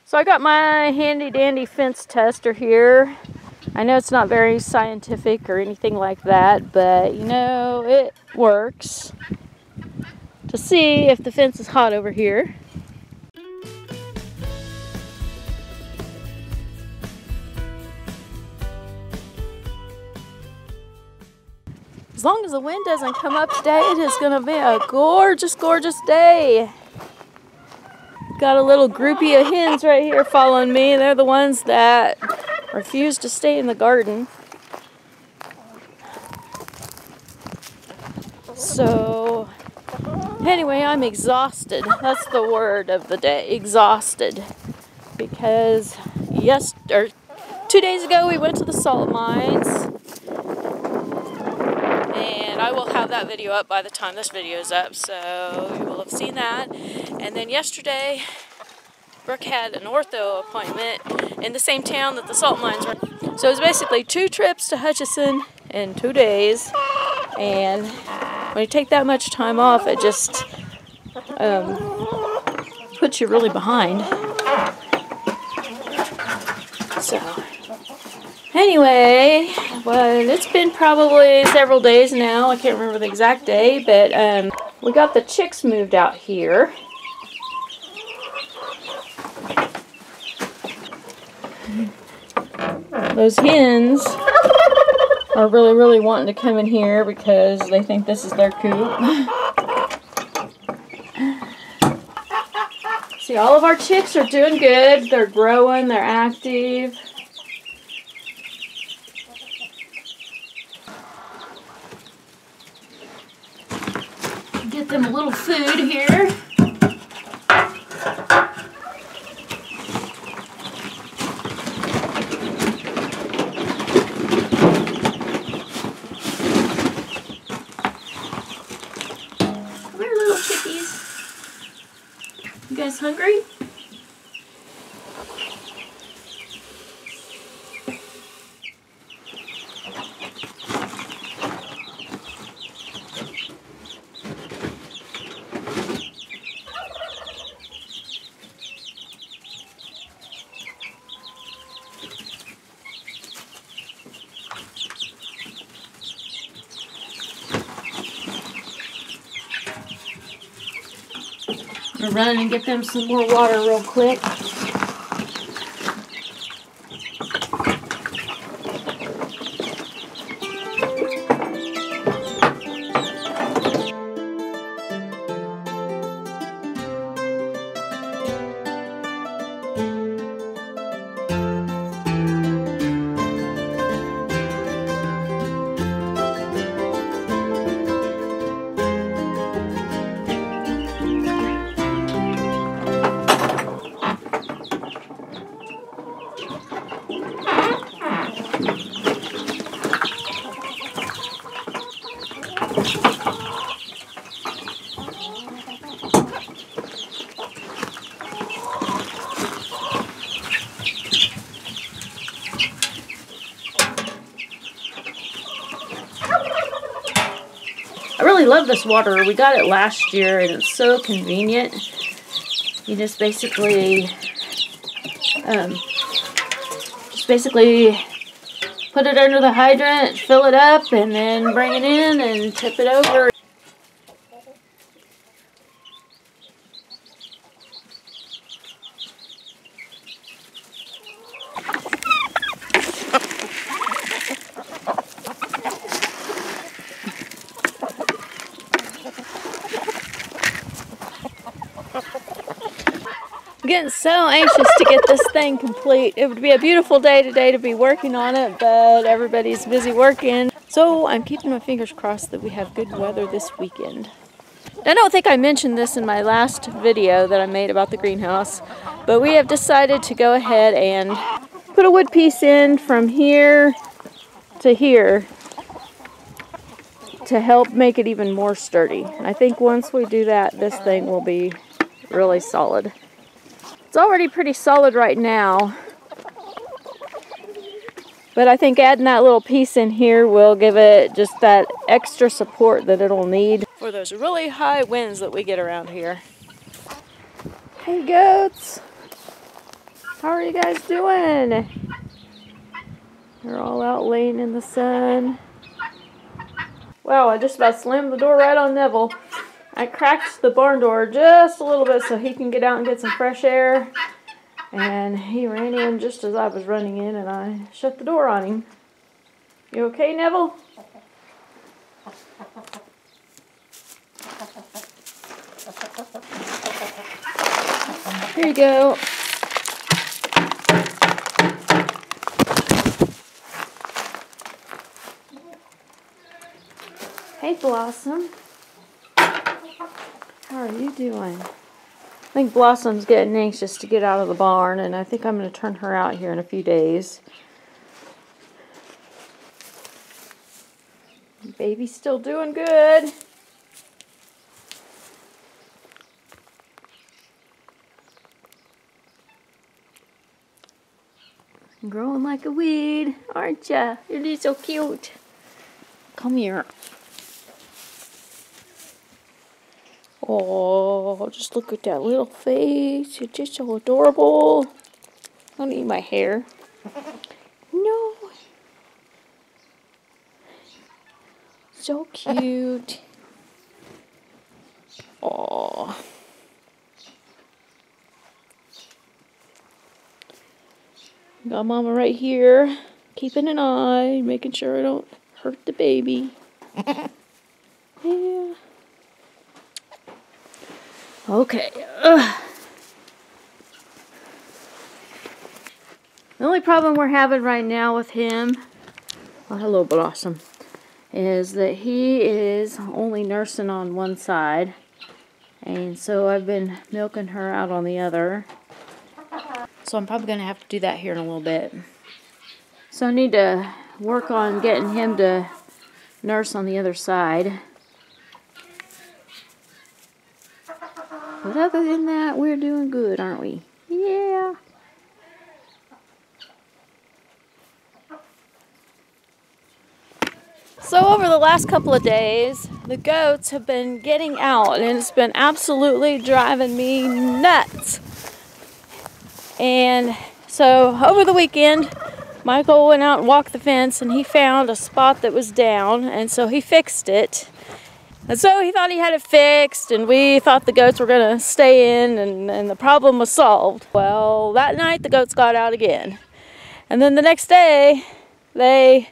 So I got my handy dandy fence tester here. I know it's not very scientific or anything like that, but you know, it works to see if the fence is hot over here. As long as the wind doesn't come up today, it is going to be a gorgeous, gorgeous day. Got a little groupie of hens right here following me. They're the ones that refuse to stay in the garden. So, anyway, I'm exhausted. That's the word of the day, exhausted. Because 2 days ago we went to the salt mines. And I will have that video up by the time this video is up, so you will have seen that. And then yesterday, Brooke had an ortho appointment in the same town that the salt mines were. So it was basically 2 trips to Hutchinson in 2 days. And when you take that much time off, it just puts you really behind. So anyway, well, it's been probably several days now. I can't remember the exact day, but we got the chicks moved out here. Those hens are really wanting to come in here because they think this is their coop. See, all of our chicks are doing good. They're growing, they're active. Get them a little food here. Come here, little chickies. You guys hungry? I'm gonna run and get them some more water real quick. I really love this water. We got it last year and it's so convenient. You just basically put it under the hydrant, fill it up, and then bring it in and tip it over. I'm getting so anxious to get this thing complete. It would be a beautiful day today to be working on it, but everybody's busy working. So I'm keeping my fingers crossed that we have good weather this weekend. I don't think I mentioned this in my last video that I made about the greenhouse, but we have decided to go ahead and put a wood piece in from here to here to help make it even more sturdy. I think once we do that, this thing will be really solid. It's already pretty solid right now, but I think adding that little piece in here will give it just that extra support that it'll need for those really high winds that we get around here. Hey goats! How are you guys doing? They're all out laying in the sun. Wow, I just about slammed the door right on Neville. I cracked the barn door just a little bit so he can get out and get some fresh air. And he ran in just as I was running in, and I shut the door on him. You okay, Neville? Here you go. Hey, Blossom. How are you doing? I think Blossom's getting anxious to get out of the barn, and I think I'm going to turn her out here in a few days. Baby's still doing good. Growing like a weed, aren't ya? You're so cute. Come here. Oh, just look at that little face. It's just so adorable. Don't eat my hair. No. So cute. Oh. Got Mama right here, keeping an eye, making sure I don't hurt the baby. Yeah. Okay. The only problem we're having right now with him, oh, hello Blossom, is that he is only nursing on one side. And so I've been milking her out on the other. So I'm probably going to have to do that here in a little bit. So I need to work on getting him to nurse on the other side. But other than that, we're doing good, aren't we? Yeah. So over the last couple of days, the goats have been getting out, and it's been absolutely driving me nuts. And so over the weekend, Michael went out and walked the fence, and he found a spot that was down, and so he fixed it. And so he thought he had it fixed, and we thought the goats were going to stay in, and the problem was solved. Well, that night the goats got out again. And then the next day, they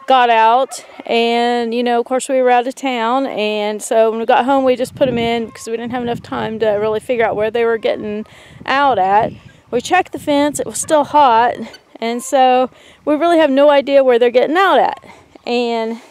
got out, and, you know, of course we were out of town, and so when we got home we just put them in because we didn't have enough time to really figure out where they were getting out at. We checked the fence, it was still hot, and so we really have no idea where they're getting out at. And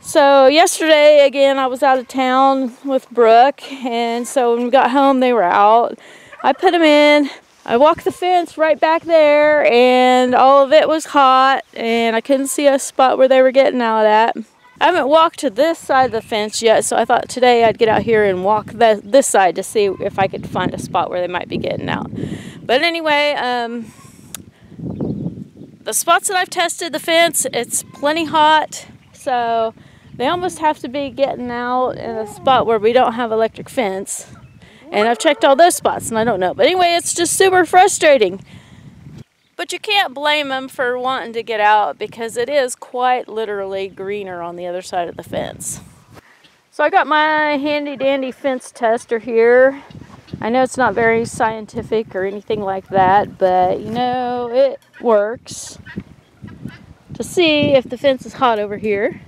so yesterday, again, I was out of town with Brooke, and so when we got home, they were out. I put them in, I walked the fence right back there, and all of it was hot, and I couldn't see a spot where they were getting out at. I haven't walked to this side of the fence yet, so I thought today I'd get out here and walk this side to see if I could find a spot where they might be getting out. But anyway, the spots that I've tested the fence, it's plenty hot, so they almost have to be getting out in a spot where we don't have electric fence. And I've checked all those spots and I don't know. But anyway, it's just super frustrating. But you can't blame them for wanting to get out because it is quite literally greener on the other side of the fence. So I got my handy dandy fence tester here. I know it's not very scientific or anything like that, but you know, it works to see if the fence is hot over here.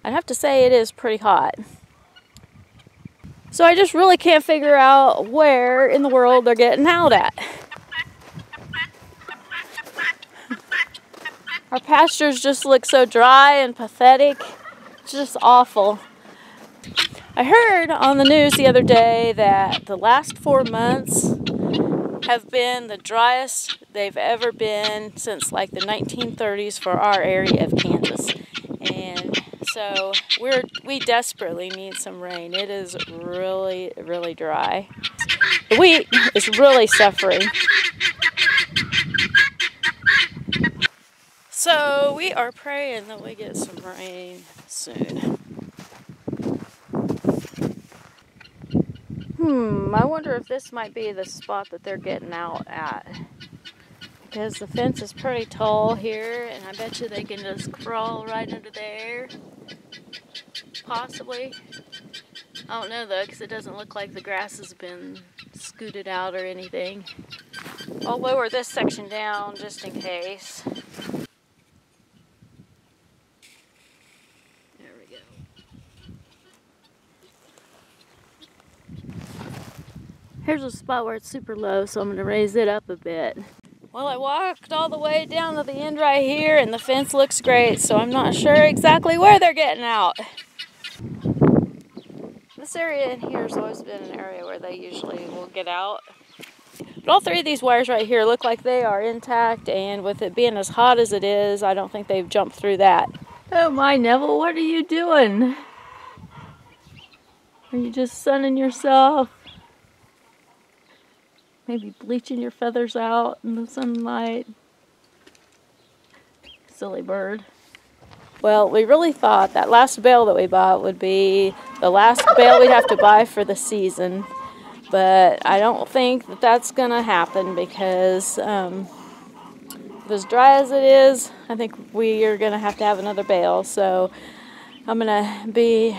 I'd have to say it is pretty hot. So I just really can't figure out where in the world they're getting out at. Our pastures just look so dry and pathetic. It's just awful. I heard on the news the other day that the last 4 months have been the driest they've ever been since like the 1930s for our area of Kansas. And so we desperately need some rain. It is really, really dry. The wheat is really suffering. So we are praying that we get some rain soon. I wonder if this might be the spot that they're getting out at. Because the fence is pretty tall here, and I bet you they can just crawl right under there. Possibly. I don't know though, because it doesn't look like the grass has been scooted out or anything. I'll lower this section down just in case. There we go. Here's a spot where it's super low, so I'm going to raise it up a bit. Well, I walked all the way down to the end right here, and the fence looks great, so I'm not sure exactly where they're getting out. This area in here has always been an area where they usually will get out. But all three of these wires right here look like they are intact, and with it being as hot as it is, I don't think they've jumped through that. Oh my, Neville, what are you doing? Are you just sunning yourself? Maybe bleaching your feathers out in the sunlight? Silly bird. Well, we really thought that last bale that we bought would be the last bale we'd have to buy for the season. But I don't think that that's going to happen because as dry as it is, I think we are going to have another bale. So I'm going to be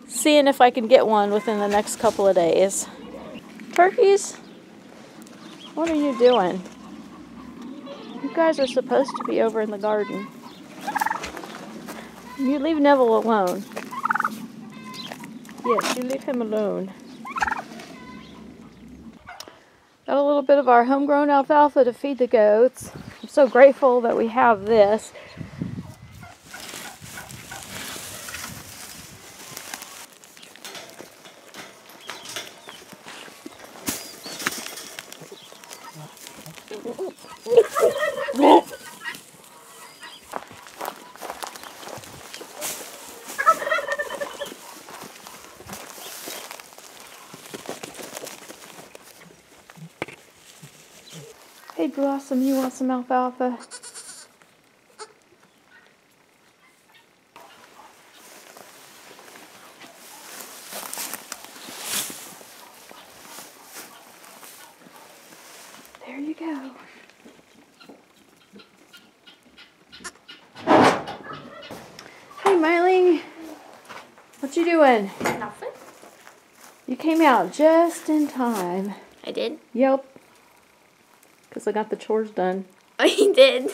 seeing if I can get one within the next couple of days. Turkeys? What are you doing? You guys are supposed to be over in the garden. You leave Neville alone. Yes, you leave him alone. Got a little bit of our homegrown alfalfa to feed the goats. I'm so grateful that we have this. Hey Blossom, you want some alfalfa? There you go. Hey Myling, what you doing? Nothing. You came out just in time. I did? Yep. Because I got the chores done. Oh, you did?